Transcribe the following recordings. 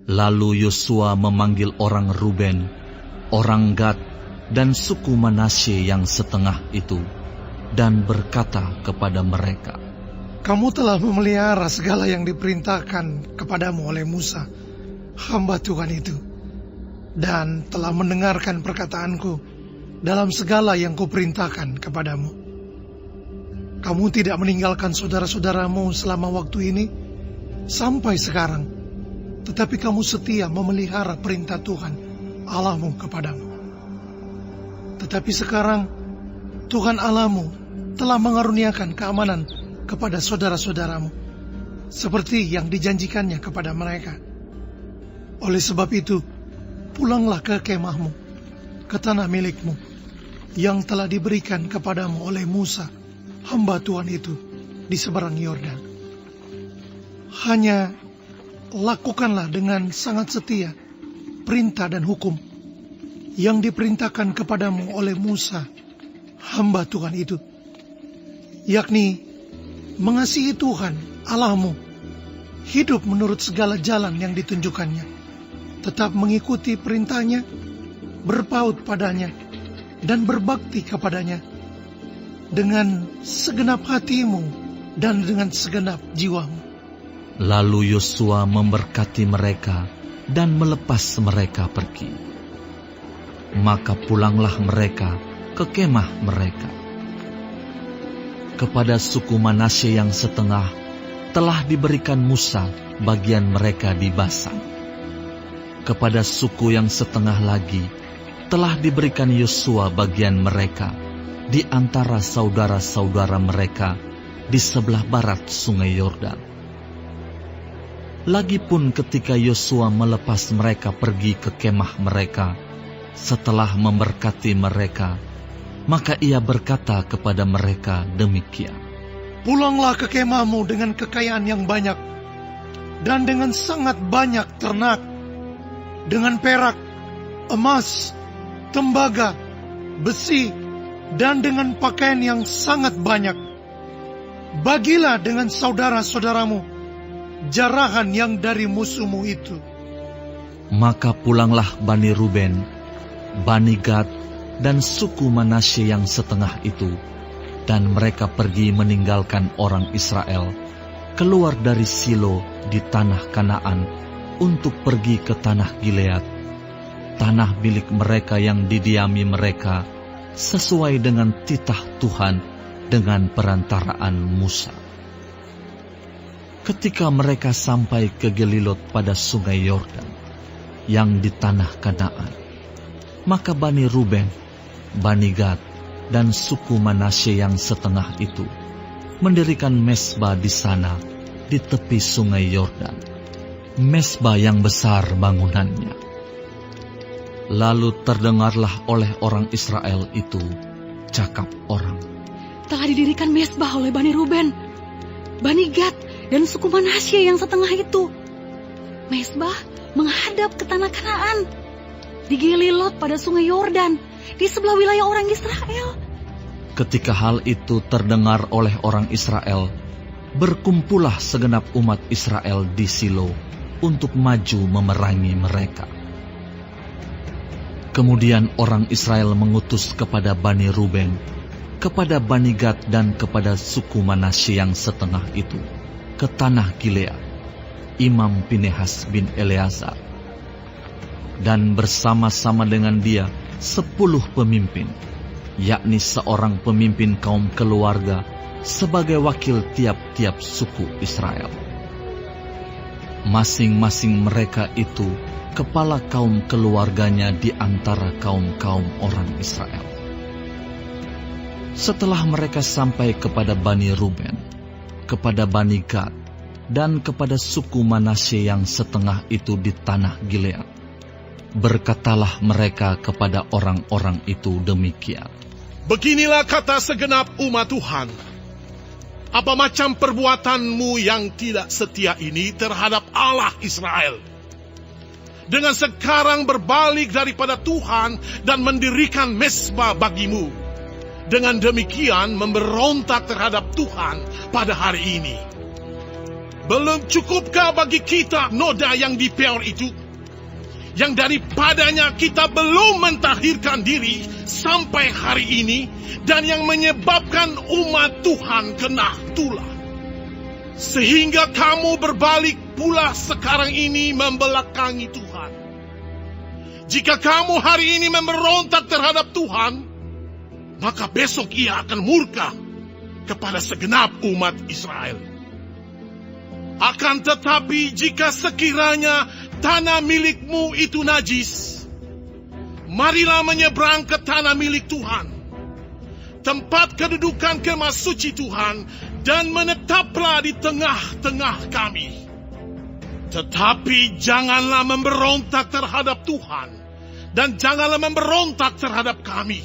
Lalu Yosua memanggil orang Ruben, orang Gad, dan suku Manasye yang setengah itu, dan berkata kepada mereka, "Kamu telah memelihara segala yang diperintahkan kepadamu oleh Musa, hamba Tuhan itu, dan telah mendengarkan perkataanku dalam segala yang kuperintahkan kepadamu. Kamu tidak meninggalkan saudara-saudaramu selama waktu ini sampai sekarang, tetapi kamu setia memelihara perintah Tuhan Allahmu kepadamu. Tetapi sekarang Tuhan Allahmu telah mengaruniakan keamanan kepada saudara-saudaramu, seperti yang dijanjikannya kepada mereka. Oleh sebab itu, pulanglah ke kemahmu, ke tanah milikmu, yang telah diberikan kepadamu oleh Musa, hamba Tuhan itu, di seberang Yordan. Hanya lakukanlah dengan sangat setia perintah dan hukum yang diperintahkan kepadamu oleh Musa, hamba Tuhan itu, yakni mengasihi Tuhan Allahmu, hidup menurut segala jalan yang ditunjukkannya, tetap mengikuti perintahnya, berpaut padanya, dan berbakti kepadanya dengan segenap hatimu dan dengan segenap jiwamu." Lalu Yosua memberkati mereka dan melepas mereka pergi. Maka pulanglah mereka ke kemah mereka. Kepada suku Manasye yang setengah telah diberikan Musa bagian mereka di Basan. Kepada suku yang setengah lagi telah diberikan Yosua bagian mereka di antara saudara-saudara mereka di sebelah barat sungai Yordan. Lagipun ketika Yosua melepas mereka pergi ke kemah mereka, setelah memberkati mereka, maka ia berkata kepada mereka demikian, "Pulanglah ke kemahmu dengan kekayaan yang banyak, dan dengan sangat banyak ternak, dengan perak, emas, tembaga, besi, dan dengan pakaian yang sangat banyak. Bagilah dengan saudara-saudaramu jarahan yang dari musuhmu itu." Maka pulanglah Bani Ruben, Bani Gad, dan suku Manasye yang setengah itu, dan mereka pergi meninggalkan orang Israel, keluar dari Silo di tanah Kanaan, untuk pergi ke tanah Gilead, tanah milik mereka yang didiami mereka, sesuai dengan titah Tuhan dengan perantaraan Musa. Ketika mereka sampai ke Gelilot pada sungai Yordan, yang di tanah Kanaan, maka Bani Ruben, Bani Gad, dan suku Manasye yang setengah itu mendirikan mezbah di sana, di tepi sungai Yordan, mezbah yang besar bangunannya. Lalu terdengarlah oleh orang Israel itu cakap orang, "Telah didirikan mezbah oleh Bani Ruben, Bani Gad, dan suku Manasye yang setengah itu. Mezbah menghadap ke tanah Kanaan, di Gelilot pada sungai Yordan, di sebelah wilayah orang Israel." Ketika hal itu terdengar oleh orang Israel, berkumpullah segenap umat Israel di Silo untuk maju memerangi mereka. Kemudian orang Israel mengutus kepada Bani Ruben, kepada Bani Gad, dan kepada suku Manasye yang setengah itu ke tanah Gilead, Imam Pinehas bin Eleazar, dan bersama-sama dengan dia 10 pemimpin, yakni seorang pemimpin kaum keluarga sebagai wakil tiap-tiap suku Israel. Masing-masing mereka itu kepala kaum keluarganya di antara kaum-kaum orang Israel. Setelah mereka sampai kepada Bani Ruben, kepada Bani Gad, dan kepada suku Manasye yang setengah itu di tanah Gilead, berkatalah mereka kepada orang-orang itu demikian, "Beginilah kata segenap umat Tuhan. Apa macam perbuatanmu yang tidak setia ini terhadap Allah Israel, dengan sekarang berbalik daripada Tuhan dan mendirikan mezbah bagimu, dengan demikian memberontak terhadap Tuhan pada hari ini. Belum cukupkah bagi kita noda yang di Peor itu, yang daripadanya kita belum mentahirkan diri sampai hari ini, dan yang menyebabkan umat Tuhan kena tulah? Sehingga kamu berbalik pula sekarang ini membelakangi Tuhan. Jika kamu hari ini memberontak terhadap Tuhan, maka besok Ia akan murka kepada segenap umat Israel. Akan tetapi jika sekiranya tanah milikmu itu najis, marilah menyeberang ke tanah milik Tuhan, tempat kedudukan kemah suci Tuhan, dan menetaplah di tengah-tengah kami. Tetapi janganlah memberontak terhadap Tuhan, dan janganlah memberontak terhadap kami,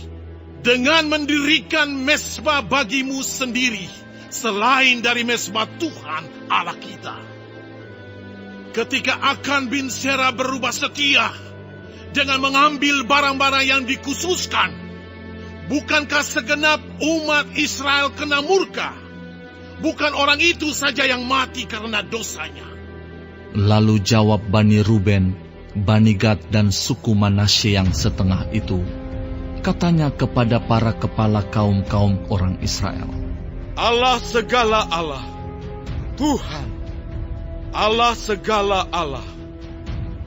dengan mendirikan mezbah bagimu sendiri, selain dari mezbah Tuhan Allah kita. Ketika Akan bin Zerah berubah setia dengan mengambil barang-barang yang dikhususkan, bukankah segenap umat Israel kena murka? Bukan orang itu saja yang mati karena dosanya. Lalu jawab Bani Ruben, Bani Gad, dan suku Manasye yang setengah itu, katanya kepada para kepala kaum-kaum orang Israel, Allah segala Allah, Tuhan, Allah segala Allah,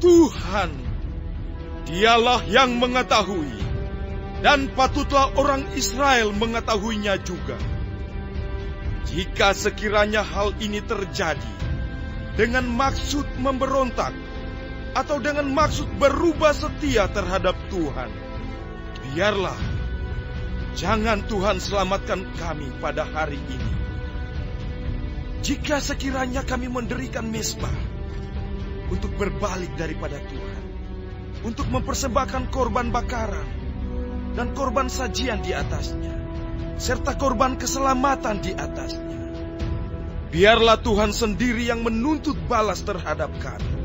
Tuhan, Dialah yang mengetahui, dan patutlah orang Israel mengetahuinya juga. Jika sekiranya hal ini terjadi dengan maksud memberontak atau dengan maksud berubah setia terhadap Tuhan, biarlah, jangan Tuhan selamatkan kami pada hari ini. Jika sekiranya kami mendirikan mezbah untuk berbalik daripada Tuhan, untuk mempersembahkan korban bakaran dan korban sajian di atasnya, serta korban keselamatan di atasnya, biarlah Tuhan sendiri yang menuntut balas terhadap kami.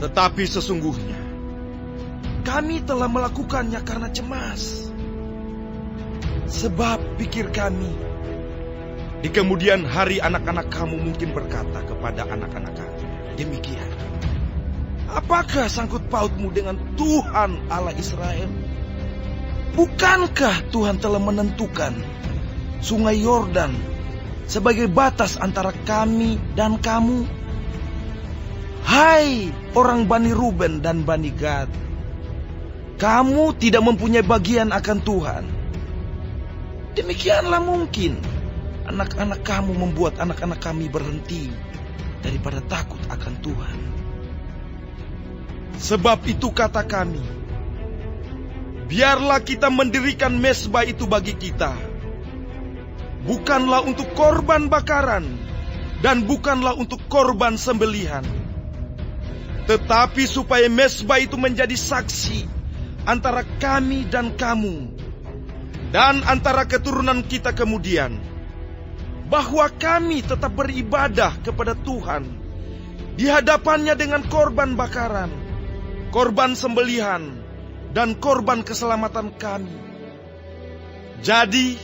Tetapi sesungguhnya kami telah melakukannya karena cemas. Sebab pikir kami, di kemudian hari anak-anak kamu mungkin berkata kepada anak-anak kami demikian, apakah sangkut pautmu dengan Tuhan Allah Israel? Bukankah Tuhan telah menentukan sungai Yordan sebagai batas antara kami dan kamu? Hai orang Bani Ruben dan Bani Gad, kamu tidak mempunyai bagian akan Tuhan. Demikianlah mungkin anak-anak kamu membuat anak-anak kami berhenti daripada takut akan Tuhan. Sebab itu kata kami, biarlah kita mendirikan mezbah itu bagi kita, bukanlah untuk korban bakaran dan bukanlah untuk korban sembelihan, tetapi supaya mezbah itu menjadi saksi antara kami dan kamu, dan antara keturunan kita kemudian, bahwa kami tetap beribadah kepada Tuhan di hadapannya dengan korban bakaran, korban sembelihan, dan korban keselamatan kami. Jadi,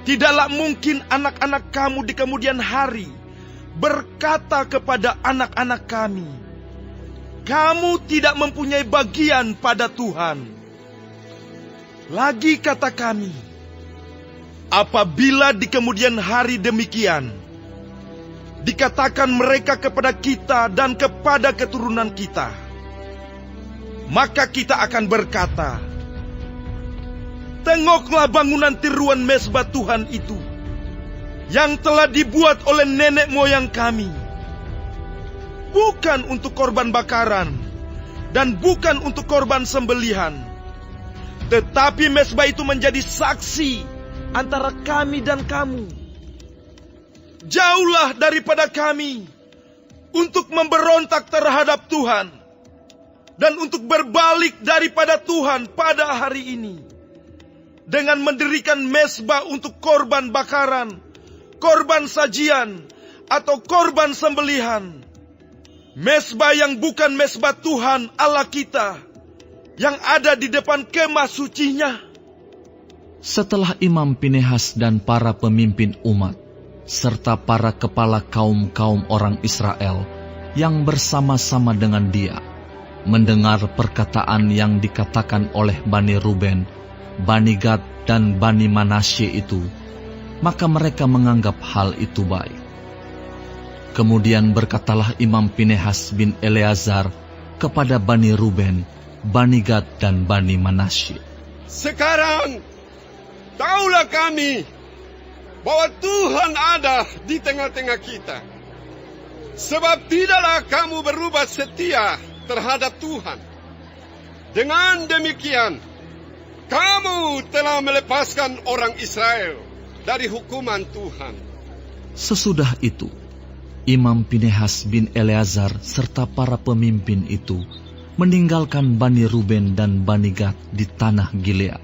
tidaklah mungkin anak-anak kamu di kemudian hari berkata kepada anak-anak kami, kamu tidak mempunyai bagian pada Tuhan. Lagi kata kami, apabila di kemudian hari demikian dikatakan mereka kepada kita dan kepada keturunan kita, maka kita akan berkata, tengoklah bangunan tiruan mezbah Tuhan itu, yang telah dibuat oleh nenek moyang kami, bukan untuk korban bakaran dan bukan untuk korban sembelihan, tetapi mezbah itu menjadi saksi antara kami dan kamu. Jauhlah daripada kami untuk memberontak terhadap Tuhan dan untuk berbalik daripada Tuhan pada hari ini dengan mendirikan mezbah untuk korban bakaran, korban sajian, atau korban sembelihan. Mezbah yang bukan mezbah Tuhan Allah kita yang ada di depan kemah sucinya. Setelah Imam Pinehas dan para pemimpin umat serta para kepala kaum-kaum orang Israel yang bersama-sama dengan dia, mendengar perkataan yang dikatakan oleh Bani Ruben, Bani Gad, dan Bani Manasye itu, maka mereka menganggap hal itu baik. Kemudian berkatalah Imam Pinehas bin Eleazar kepada Bani Ruben, Bani Gad, dan Bani Manasye, "Sekarang taulah kami bahwa Tuhan ada di tengah-tengah kita. Sebab tidaklah kamu berubah setia terhadap Tuhan. Dengan demikian, kamu telah melepaskan orang Israel dari hukuman Tuhan." Sesudah itu, Imam Pinehas bin Eleazar serta para pemimpin itu meninggalkan Bani Ruben dan Bani Gad di tanah Gilead,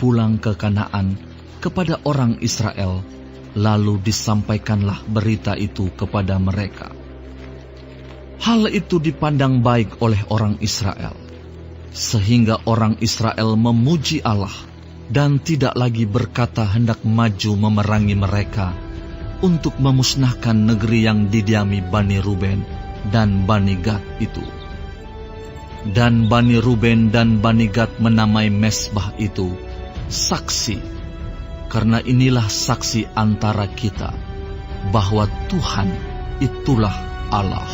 pulang ke Kanaan kepada orang Israel, lalu disampaikanlah berita itu kepada mereka. Hal itu dipandang baik oleh orang Israel, sehingga orang Israel memuji Allah dan tidak lagi berkata hendak maju memerangi mereka untuk memusnahkan negeri yang didiami Bani Ruben dan Bani Gad itu. Dan Bani Ruben dan Bani Gad menamai mezbah itu saksi, karena inilah saksi antara kita bahwa Tuhan itulah Allah.